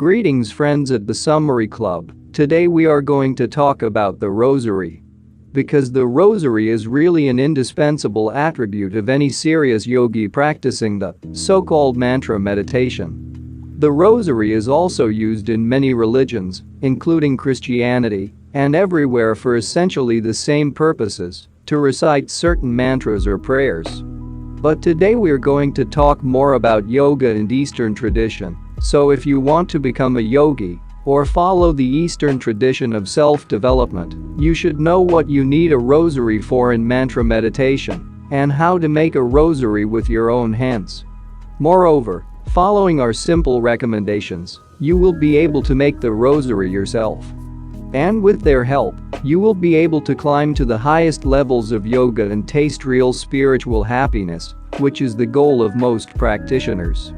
Greetings friends at the Summary Club. Today we are going to talk about the Rosary. Because the Rosary is really an indispensable attribute of any serious yogi practicing the so-called mantra meditation. The Rosary is also used in many religions, including Christianity, and everywhere for essentially the same purposes, to recite certain mantras or prayers. But today we're going to talk more about yoga and Eastern tradition. So if you want to become a yogi or follow the Eastern tradition of self-development, you should know what you need a rosary for in mantra meditation and how to make a rosary with your own hands. Moreover, following our simple recommendations, you will be able to make the rosary yourself. And with their help, you will be able to climb to the highest levels of yoga and taste real spiritual happiness, which is the goal of most practitioners.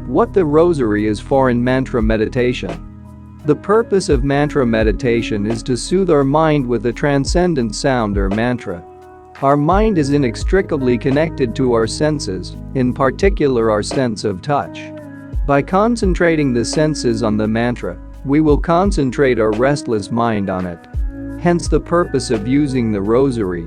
What the rosary is for in mantra meditation. The purpose of mantra meditation is to soothe our mind with a transcendent sound or mantra. Our mind is inextricably connected to our senses, in particular our sense of touch. By concentrating the senses on the mantra, we will concentrate our restless mind on it. Hence the purpose of using the rosary.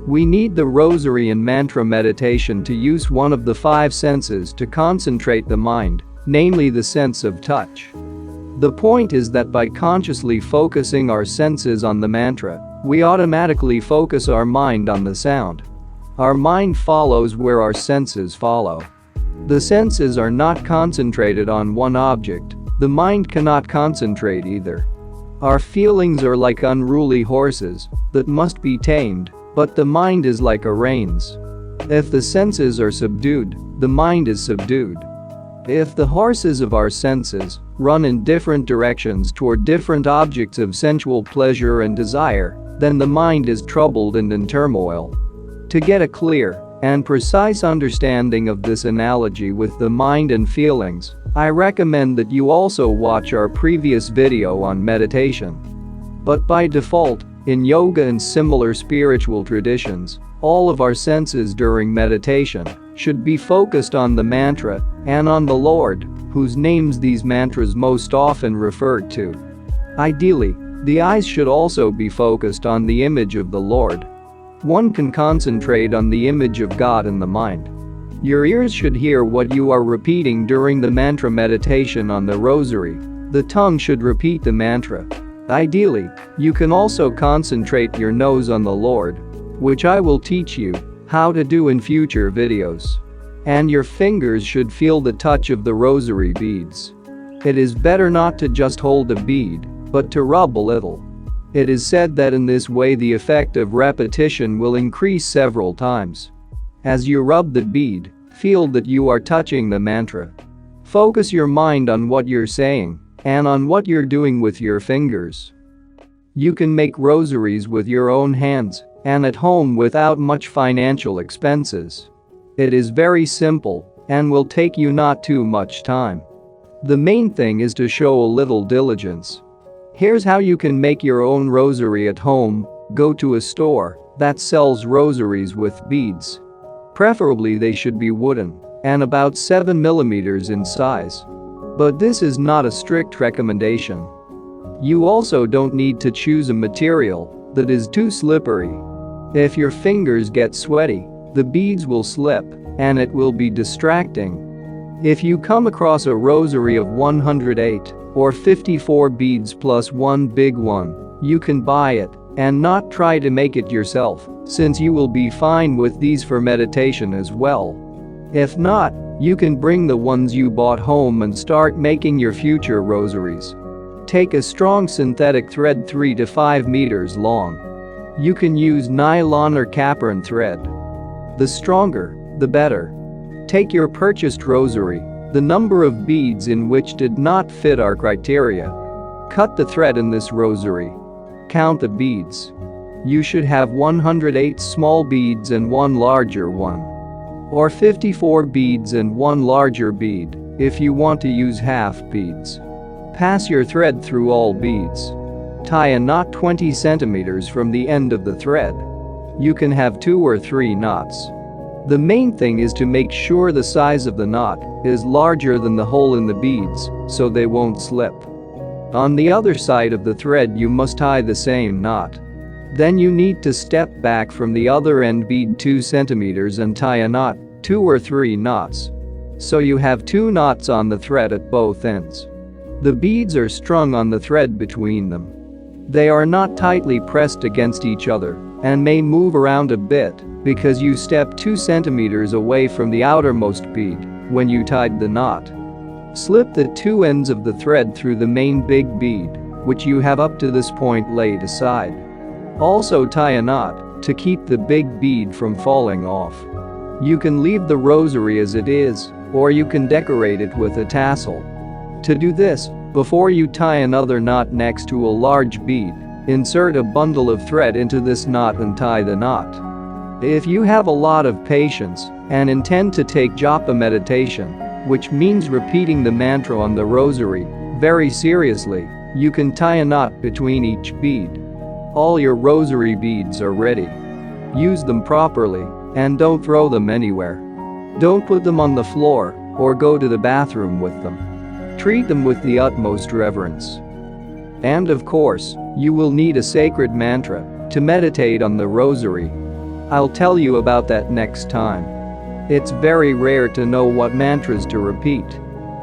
We need the rosary in mantra meditation to use one of the 5 senses to concentrate the mind, namely the sense of touch. The point is that by consciously focusing our senses on the mantra, we automatically focus our mind on the sound. Our mind follows where our senses follow. The senses are not concentrated on one object. The mind cannot concentrate either. Our feelings are like unruly horses that must be tamed, but the mind is like a reins. If the senses are subdued, the mind is subdued. If the horses of our senses run in different directions toward different objects of sensual pleasure and desire, then the mind is troubled and in turmoil. To get a clear and precise understanding of this analogy with the mind and feelings, I recommend that you also watch our previous video on meditation. But by default, in yoga and similar spiritual traditions, all of our senses during meditation should be focused on the mantra and on the Lord, whose names these mantras most often refer to. Ideally, the eyes should also be focused on the image of the Lord. One can concentrate on the image of God in the mind. Your ears should hear what you are repeating during the mantra meditation on the rosary. The tongue should repeat the mantra. Ideally, you can also concentrate your nose on the Lord, which I will teach you how to do in future videos. And your fingers should feel the touch of the rosary beads. It is better not to just hold a bead, but to rub a little. It is said that in this way the effect of repetition will increase several times. As you rub the bead, feel that you are touching the mantra. Focus your mind on what you're saying and on what you're doing with your fingers. You can make rosaries with your own hands and at home without much financial expenses. It is very simple and will take you not too much time. The main thing is to show a little diligence. Here's how you can make your own rosary at home. Go to a store that sells rosaries with beads. Preferably they should be wooden and about 7 mm in size. But this is not a strict recommendation. You also don't need to choose a material that is too slippery. If your fingers get sweaty, the beads will slip and it will be distracting. If you come across a rosary of 108 or 54 beads plus one big one, you can buy it and not try to make it yourself, since you will be fine with these for meditation as well. If not, you can bring the ones you bought home and start making your future rosaries. Take a strong synthetic thread 3 to 5 meters long. You can use nylon or capron thread. The stronger, the better. Take your purchased rosary, the number of beads in which did not fit our criteria. Cut the thread in this rosary. Count the beads. You should have 108 small beads and one larger one. Or 54 beads and one larger bead, if you want to use half beads. Pass your thread through all beads. Tie a knot 20 centimeters from the end of the thread. You can have 2 or 3 knots. The main thing is to make sure the size of the knot is larger than the hole in the beads so they won't slip. On the other side of the thread you must tie the same knot. Then you need to step back from the other end bead 2 centimeters and tie a knot, 2 or 3 knots. So you have 2 knots on the thread at both ends. The beads are strung on the thread between them. They are not tightly pressed against each other and may move around a bit because you step 2 centimeters away from the outermost bead when you tied the knot. Slip the 2 ends of the thread through the main big bead, which you have up to this point laid aside. Also tie a knot to keep the big bead from falling off. You can leave the rosary as it is, or you can decorate it with a tassel. To do this, before you tie another knot next to a large bead, insert a bundle of thread into this knot and tie the knot. If you have a lot of patience and intend to take japa meditation, which means repeating the mantra on the rosary, very seriously, you can tie a knot between each bead. All your rosary beads are ready. Use them properly and don't throw them anywhere. Don't put them on the floor or go to the bathroom with them. Treat them with the utmost reverence. And of course, you will need a sacred mantra to meditate on the rosary. I'll tell you about that next time. It's very rare to know what mantras to repeat.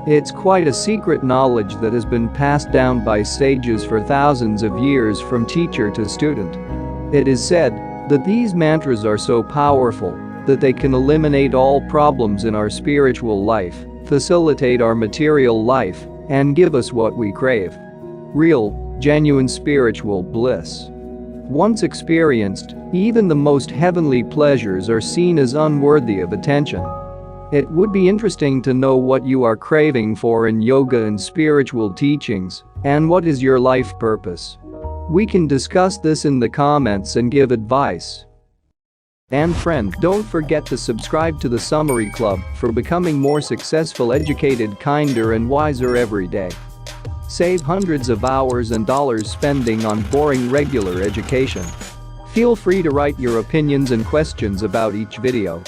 It's quite a secret knowledge that has been passed down by sages for thousands of years from teacher to student. It is said that these mantras are so powerful that they can eliminate all problems in our spiritual life, facilitate our material life, and give us what we crave. Real, genuine spiritual bliss. Once experienced, even the most heavenly pleasures are seen as unworthy of attention. It would be interesting to know what you are craving for in yoga and spiritual teachings, and what is your life purpose. We can discuss this in the comments and give advice. And friend, don't forget to subscribe to the Summary Club for becoming more successful, educated, kinder and wiser every day. Save hundreds of hours and dollars spending on boring regular education. Feel free to write your opinions and questions about each video.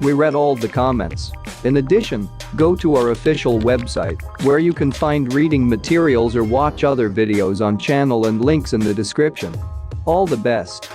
We read all the comments. In addition, go to our official website where you can find reading materials or watch other videos on channel and links in the description. All the best.